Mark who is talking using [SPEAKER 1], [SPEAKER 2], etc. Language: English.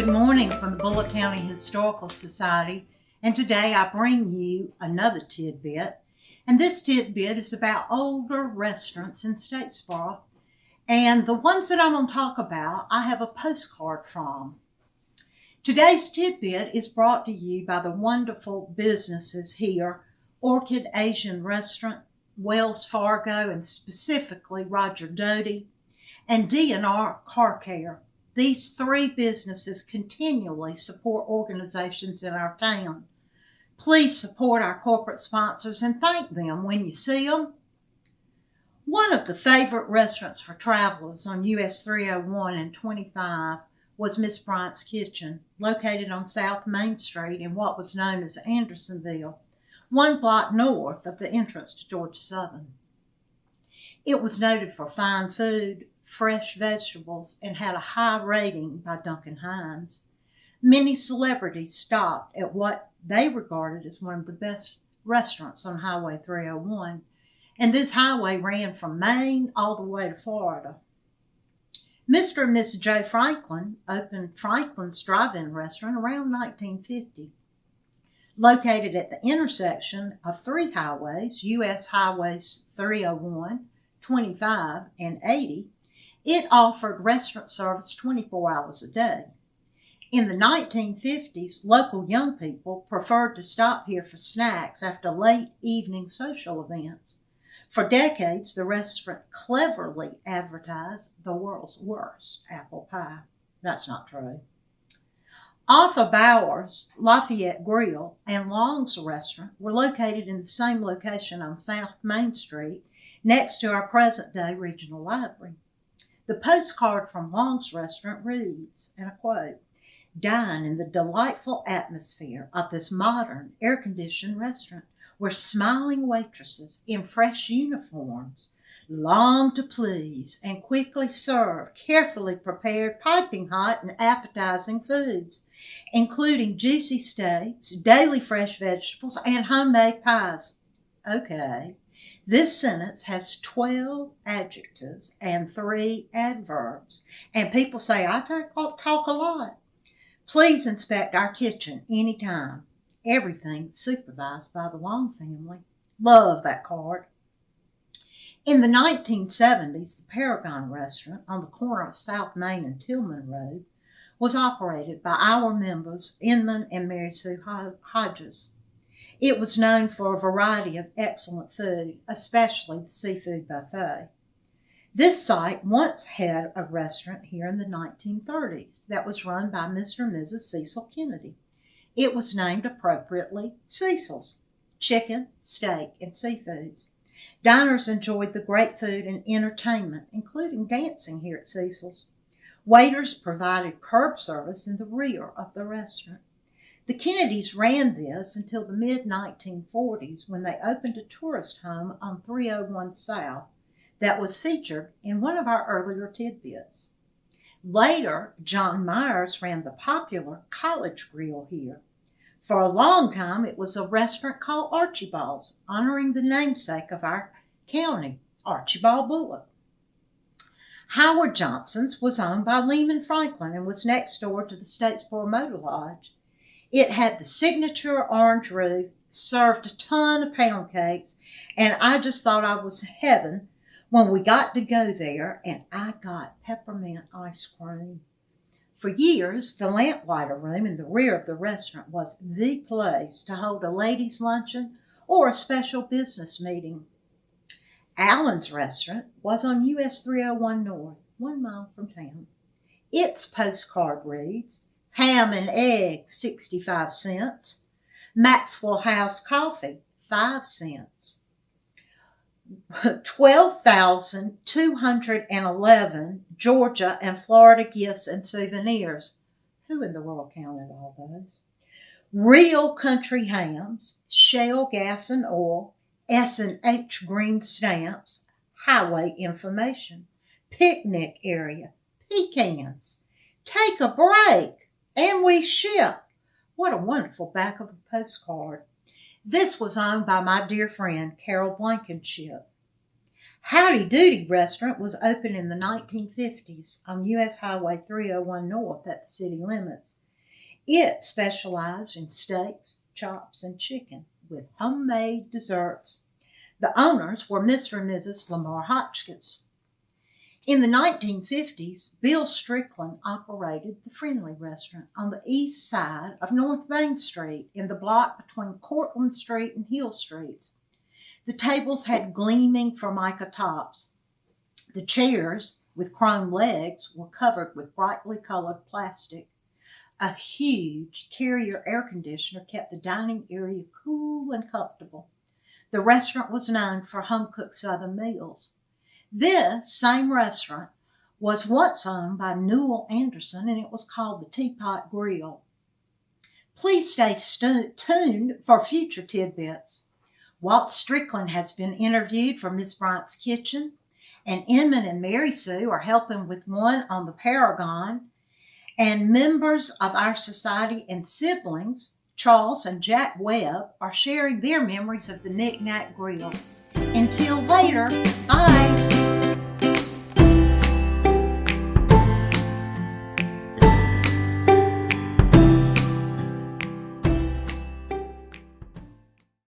[SPEAKER 1] Good morning from the Bullock County Historical Society, and today I bring you another tidbit. And this tidbit is about older restaurants in Statesboro. And the ones that I'm going to talk about, I have a postcard from. Today's tidbit is brought to you by the wonderful businesses here, Orchid Asian Restaurant, Wells Fargo, and specifically Roger Doty, and D&R Car Care. These three businesses continually support organizations in our town. Please support our corporate sponsors and thank them when you see them. One of the favorite restaurants for travelers on US 301 and 25 was Miss Bryant's Kitchen, located on South Main Street in what was known as Andersonville, one block north of the entrance to Georgia Southern. It was noted for fine food, fresh vegetables, and had a high rating by Duncan Hines. Many celebrities stopped at what they regarded as one of the best restaurants on Highway 301, and this highway ran from Maine all the way to Florida. Mr. and Mrs. Joe Franklin opened Franklin's DriveIn Restaurant around 1950. Located at the intersection of three highways, U.S. Highways 301, 25, and 80, it offered restaurant service 24 hours a day. In the 1950s, local young people preferred to stop here for snacks after late evening social events. For decades, the restaurant cleverly advertised the world's worst apple pie. That's not true. Arthur Bauer's Lafayette Grill and Long's Restaurant were located in the same location on South Main Street next to our present-day regional library. The postcard from Long's Restaurant reads, and I quote, "Dine in the delightful atmosphere of this modern air-conditioned restaurant where smiling waitresses in fresh uniforms long to please and quickly serve carefully prepared piping hot and appetizing foods, including juicy steaks, daily fresh vegetables, and homemade pies." Okay. This sentence has 12 adjectives and 3 adverbs, and people say, I talk a lot. Please inspect our kitchen anytime. Everything supervised by the Long family. Love that card. In the 1970s, the Paragon Restaurant on the corner of South Main and Tillman Road was operated by our members, Inman and Mary Sue Hodges. It was known for a variety of excellent food, especially the seafood buffet. This site once had a restaurant here in the 1930s that was run by Mr. and Mrs. Cecil Kennedy. It was named appropriately Cecil's, chicken, steak, and seafoods. Diners enjoyed the great food and entertainment, including dancing here at Cecil's. Waiters provided curb service in the rear of the restaurant. The Kennedys ran this until the mid-1940s when they opened a tourist home on 301 South that was featured in one of our earlier tidbits. Later, John Myers ran the popular College Grill here. For a long time, it was a restaurant called Archibald's, honoring the namesake of our county, Archibald Bullock. Howard Johnson's was owned by Lehman Franklin and was next door to the Statesboro Motor Lodge. It had the signature orange roof, served a ton of pound cakes, and I just thought I was heaven when we got to go there and I got peppermint ice cream. For years, the lamplighter room in the rear of the restaurant was the place to hold a ladies' luncheon or a special business meeting. Allen's Restaurant was on US 301 North, 1 mile from town. Its postcard reads, ham and eggs, 65 cents. Maxwell House coffee, 5 cents. 12,211 Georgia and Florida gifts and souvenirs. Who in the world counted all those? Real country hams, Shell gas and oil, S&H green stamps, highway information, picnic area, pecans. Take a break, and we ship. What a wonderful back of a postcard. This was owned by my dear friend, Carol Blankenship. Howdy Doody Restaurant was opened in the 1950s on U.S. Highway 301 North at the city limits. It specialized in steaks, chops, and chicken with homemade desserts. The owners were Mr. and Mrs. Lamar Hopkins. In the 1950s, Bill Strickland operated the Friendly Restaurant on the east side of North Main Street in the block between Cortlandt Street and Hill Streets. The tables had gleaming Formica tops. The chairs, with chrome legs, were covered with brightly colored plastic. A huge Carrier air conditioner kept the dining area cool and comfortable. The restaurant was known for home-cooked Southern meals. This same restaurant was once owned by Newell Anderson, and it was called the Teapot Grill. Please stay tuned for future tidbits. Walt Strickland has been interviewed for Miss Bryant's Kitchen, and Inman and Mary Sue are helping with one on the Paragon, and members of our society and siblings, Charles and Jack Webb, are sharing their memories of the Knick-Knack Grill. Until later, bye!